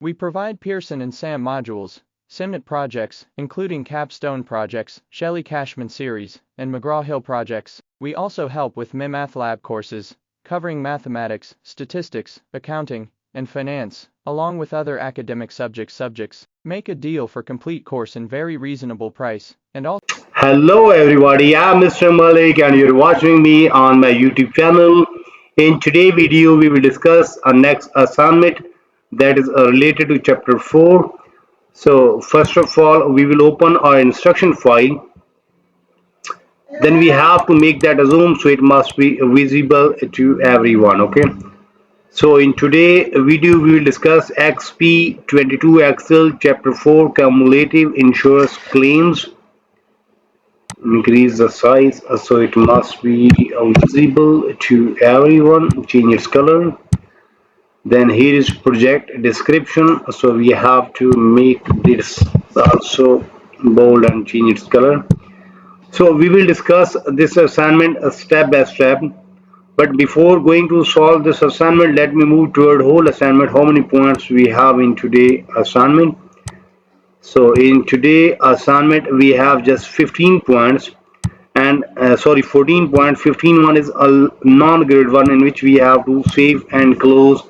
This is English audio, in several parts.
We provide Pearson and SAM modules, SIMNet projects, including Capstone projects, Shelley Cashman series, and McGraw-Hill projects. We also help with MAThlab courses, covering mathematics, statistics, accounting, and finance, along with other academic subjects. Make a deal for complete course in very reasonable price, and also Hello everybody, I'm Mr. Malik and you're watching me on my YouTube channel. In today's video, we will discuss our next assignment that is related to chapter 4. So first of all, we will open our instruction file. Then we have to make that a zoom so it must be visible to everyone. Okay. So in today's video, we will discuss XP22 Excel chapter 4 Cumulative Insurance Claims. Increase the size so it must be visible to everyone. Change its color. Then here is project description, so we have to make this also bold and change its color. So we will discuss this assignment step by step, but before going to solve this assignment, let me move toward whole assignment. How many points we have in today assignment? So in today assignment we have just 15 points, and 14 points. 15 one is a non-graded one in which we have to save and close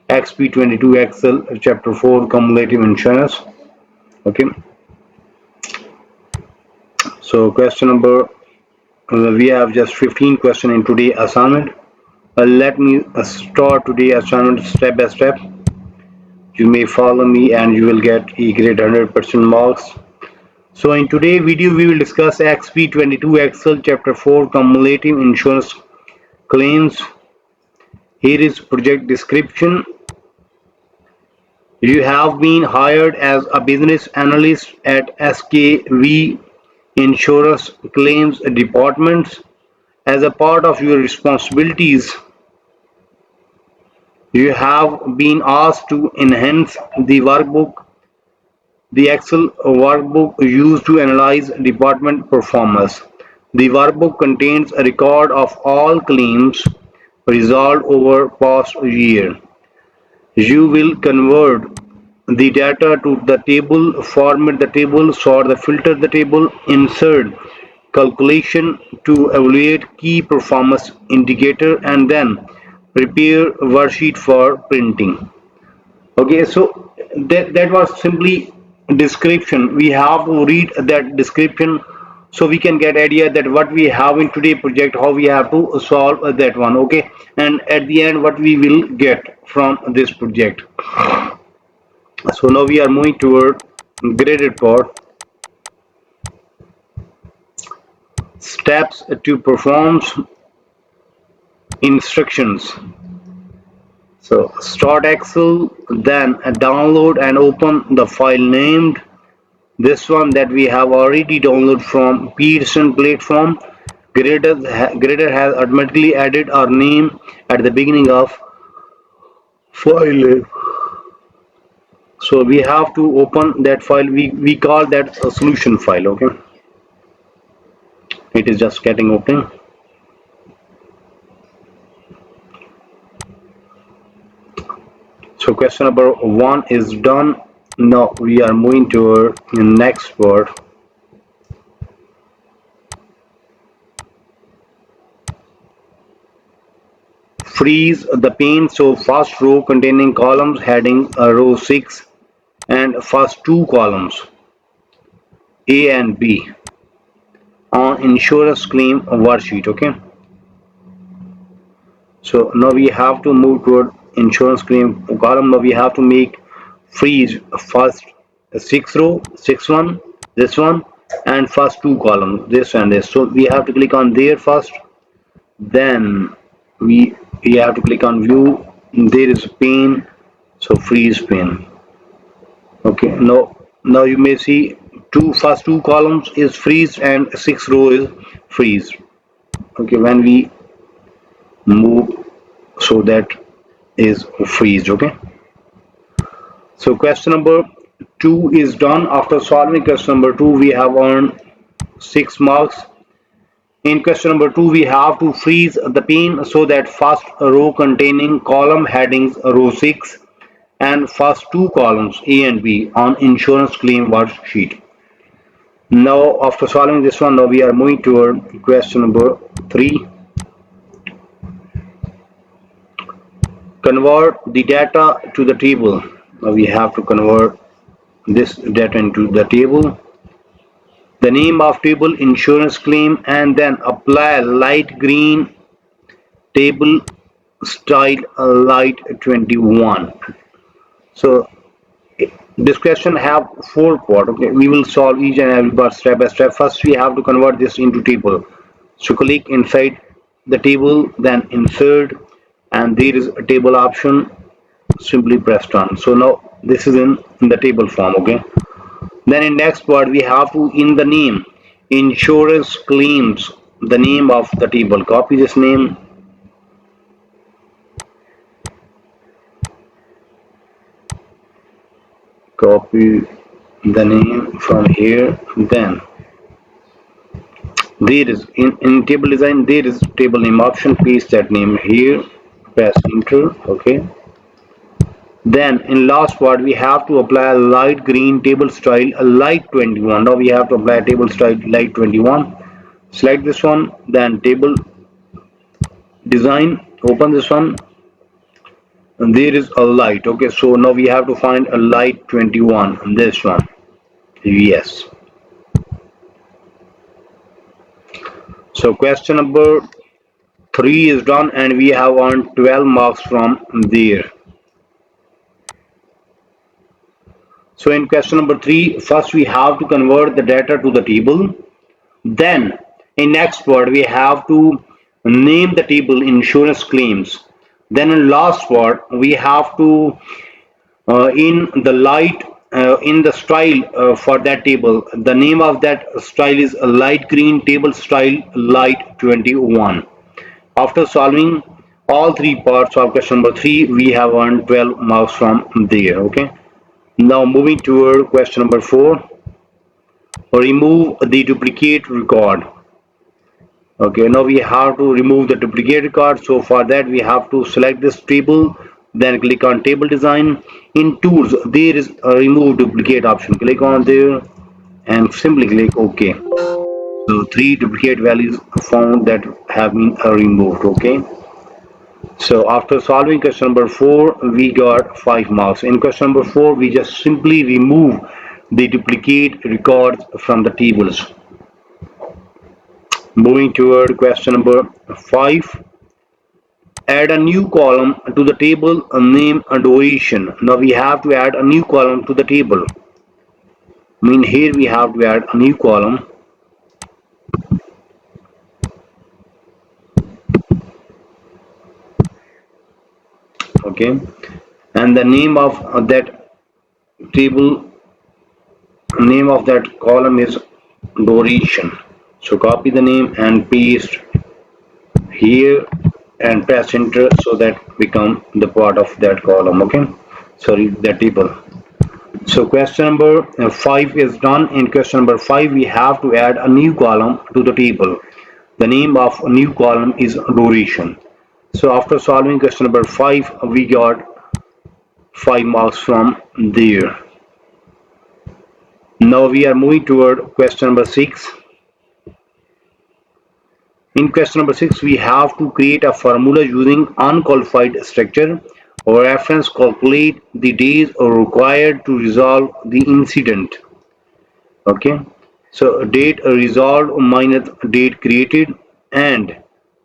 XP22 Excel chapter 4 Cumulative Insurance. Okay, so question number we have just 15 question in today assignment. Let me start today assignment step by step. You may follow me and you will get a grade 100% marks. So in today's video we will discuss XP22 Excel chapter 4 Cumulative Insurance Claims. Here is project description. You have been hired as a business analyst at Ch04 Insurance Claims Department. As a part of your responsibilities, you have been asked to enhance the workbook, the Excel workbook used to analyze department performance. The workbook contains a record of all claims resolved over past year. You will convert the data to the table, format the table, sort the filter the table, insert calculation to evaluate key performance indicator, and then prepare worksheet for printing. Okay, so that was simply description. We have to read that description so we can get idea that what we have in today project, how we have to solve that one. Okay, and at the end what we will get from this project. So now we are moving toward graded part. Steps to perform instructions. So start Excel, then download and open the file named this one that we have already downloaded from Pearson platform. Grader has automatically added our name at the beginning of file. So we have to open that file. We call that a solution file. Okay, it is just getting open. So question number 1 is done. Now we are moving to the next part. Freeze the pane. So first row containing columns heading row 6 and first two columns A and B on insurance claim worksheet. Okay, so now we have to move toward insurance claim column. Now we have to make freeze first 6 row, 6 one, this one, and first two columns, this and this. So we have to click on there first, then we have to click on view. There is a pane, so freeze pane. Okay, now you may see first two columns is freeze and 6 row is freeze. Okay, when we move, so that is freeze. Okay, so question number 2 is done. After solving question number 2, we have earned 6 marks. In question number 2, we have to freeze the pane so that first row containing column headings row 6 and first two columns A and B on insurance claim worksheet. Now after solving this one, now we are moving toward question number 3. Convert the data to the table. Now we have to convert this data into the table. The name of table insurance claim, and then apply light green table style light 21. So this question have 4 parts. Okay, we will solve each and every part step by step. First we have to convert this into table. So click inside the table, then insert, and there is a table option. Simply press done. So now this is in the table form. Okay, then in next part we have to in the name insurance claims, the name of the table. Copy this name, copy the name from here. Then there is in table design, there is table name option. Paste that name here, press enter. Okay, then in last part we have to apply a light green table style a light 21. Now we have to apply table style light 21. Select this one, then table design, open this one, and there is a light. Okay, so now we have to find a light 21, this one. Yes. So question number 3 is done, and we have earned 12 marks from there. So in question number 3, first we have to convert the data to the table. Then in next part we have to name the table insurance claims. Then in last part we have to in the light in the style for that table, the name of that style is a light green table style light 21. After solving all 3 parts of question number 3, we have earned 12 marks from there. Okay, now moving toward question number 4, remove the duplicate record. Okay, now we have to remove the duplicate record. So for that we have to select this table, then click on table design. In tools there is a remove duplicate option. Click on there and simply click OK. So 3 duplicate values found that have been removed. Okay, so after solving question number 4, we got 5 marks. In question number 4 we just simply remove the duplicate records from the tables. Moving toward question number 5, add a new column to the table name and duration. Now we have to add a new column to the table. Here we have to add a new column. Okay, and the name of that table, name of that column is duration. So copy the name and paste here and press enter, so that become the part of that column. Okay, sorry, that table. So question number 5 is done. In question number 5 we have to add a new column to the table. The name of a new column is duration. So after solving question number 5 we got 5 marks from there. Now we are moving toward question number 6. In question number 6 we have to create a formula using unqualified structure or reference, calculate the days required to resolve the incident. Okay, so date resolved minus date created, and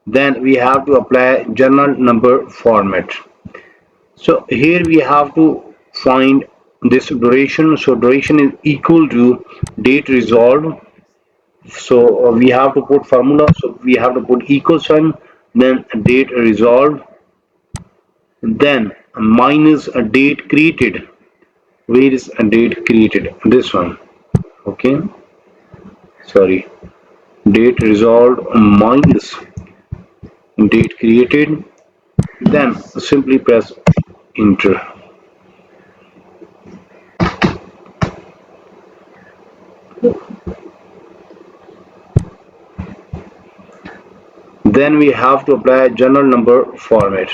then we have to apply journal number format. So here we have to find this duration. So duration is equal to date resolved. So we have to put formula. So we have to put equal sign, then date resolved, then minus a date created. Where is a date created? This one. Okay, sorry, date resolved minus date created, then simply press enter. Then we have to apply journal number format.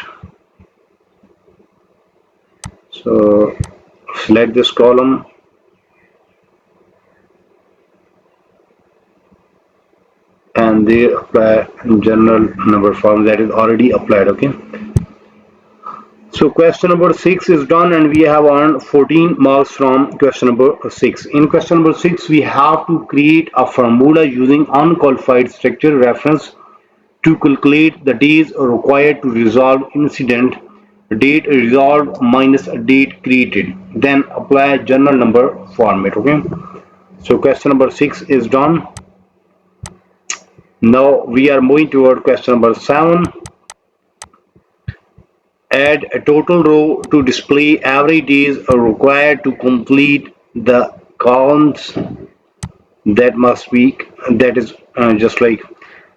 So select this column and there apply general number form that is already applied. Okay, so question number 6 is done and we have earned 14 marks from question number 6. In question number 6 we have to create a formula using unqualified structure reference to calculate the days required to resolve incident, date resolved minus date created, then apply general number format. Okay, so question number 6 is done. Now we are moving toward question number 7. Add a total row to display every days required to complete the columns. That must be, that is just like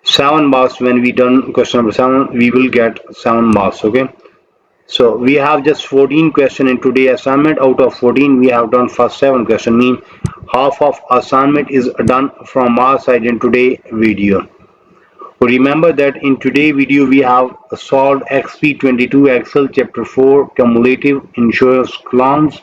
7 marks. When we done question number 7 we will get 7 marks. Okay, so we have just 14 question in today's assignment. Out of 14 we have done first 7 question, mean half of assignment is done from our side in today's video. Remember that in today's video we have solved XP22 Excel chapter 4 cumulative insurance claims.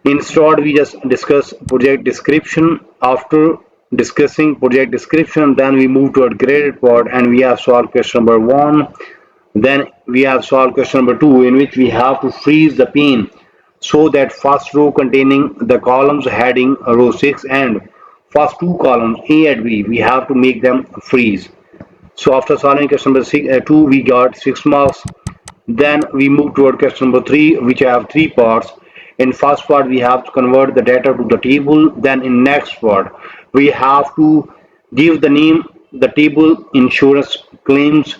Instead we just discuss project description. After discussing project description then we move toward graded part and we have solved question number 1. Then we have solved question number 2 in which we have to freeze the pane so that first row containing the columns heading row 6 and first 2 columns A and B we have to make them freeze. So after solving question number 2 we got 6 marks. Then we move toward question number 3 which have 3 parts. In first part we have to convert the data to the table. Then in next part we have to give the name the table insurance claims,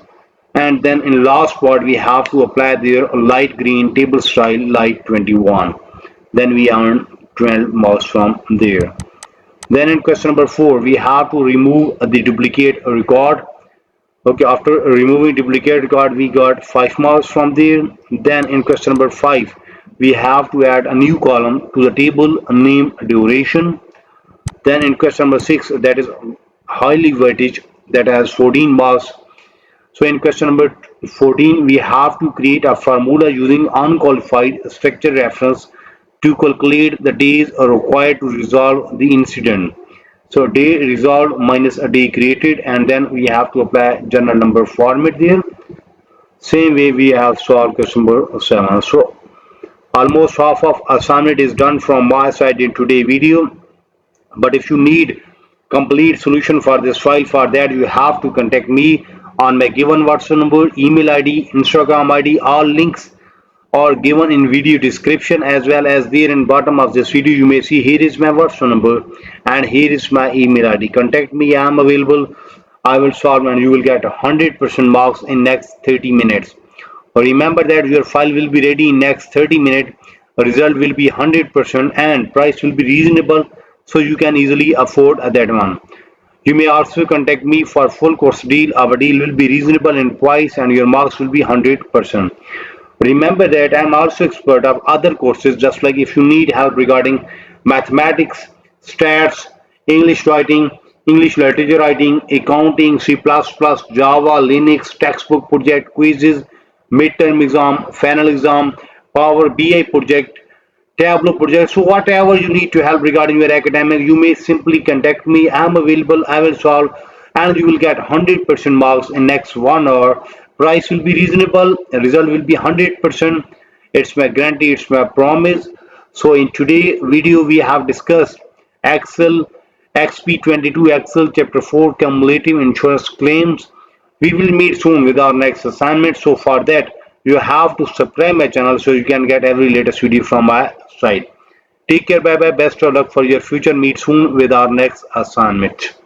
and then in last part we have to apply their light green table style light 21. Then we earn 12 marks from there. Then in question number 4 we have to remove the duplicate record. Okay, after removing duplicate record we got 5 marks from there. Then in question number 5 we have to add a new column to the table name duration. Then in question number 6 that is highly weightage that has 14 marks. So in question number 14 we have to create a formula using unqualified structure reference to calculate the days required to resolve the incident. So day resolved minus a day created, and then we have to apply general number format there. Same way we have solved question number 7. So almost half of assignment is done from my side in today's video. But if you need complete solution for this file, for that you have to contact me on my given WhatsApp number, email ID, Instagram ID. All links are given in video description, as well as there in bottom of this video you may see here is my WhatsApp number and here is my email ID. Contact me, I am available. I will solve and you will get 100% marks in next 30 minutes. Remember that your file will be ready in next 30 minutes. Result will be 100% and price will be reasonable, so you can easily afford that one. You may also contact me for full course deal. Our deal will be reasonable in price and your marks will be 100%. Remember that I am also expert of other courses, just like if you need help regarding mathematics, stats, English writing, English literature writing, accounting, C++, Java, Linux, textbook project, quizzes, midterm exam, final exam, Power BI project, Tableau project. So whatever you need to help regarding your academic, you may simply contact me. I am available. I will solve and you will get 100% marks in next 1 hour. Price will be reasonable. The result will be 100%. It's my guarantee. It's my promise. So in today's video we have discussed Excel XP22 Excel chapter 4 cumulative insurance claims. We will meet soon with our next assignment. So for that you have to subscribe my channel so you can get every latest video from my side. Take care, bye bye, best of luck for your future. Meet soon with our next assignment.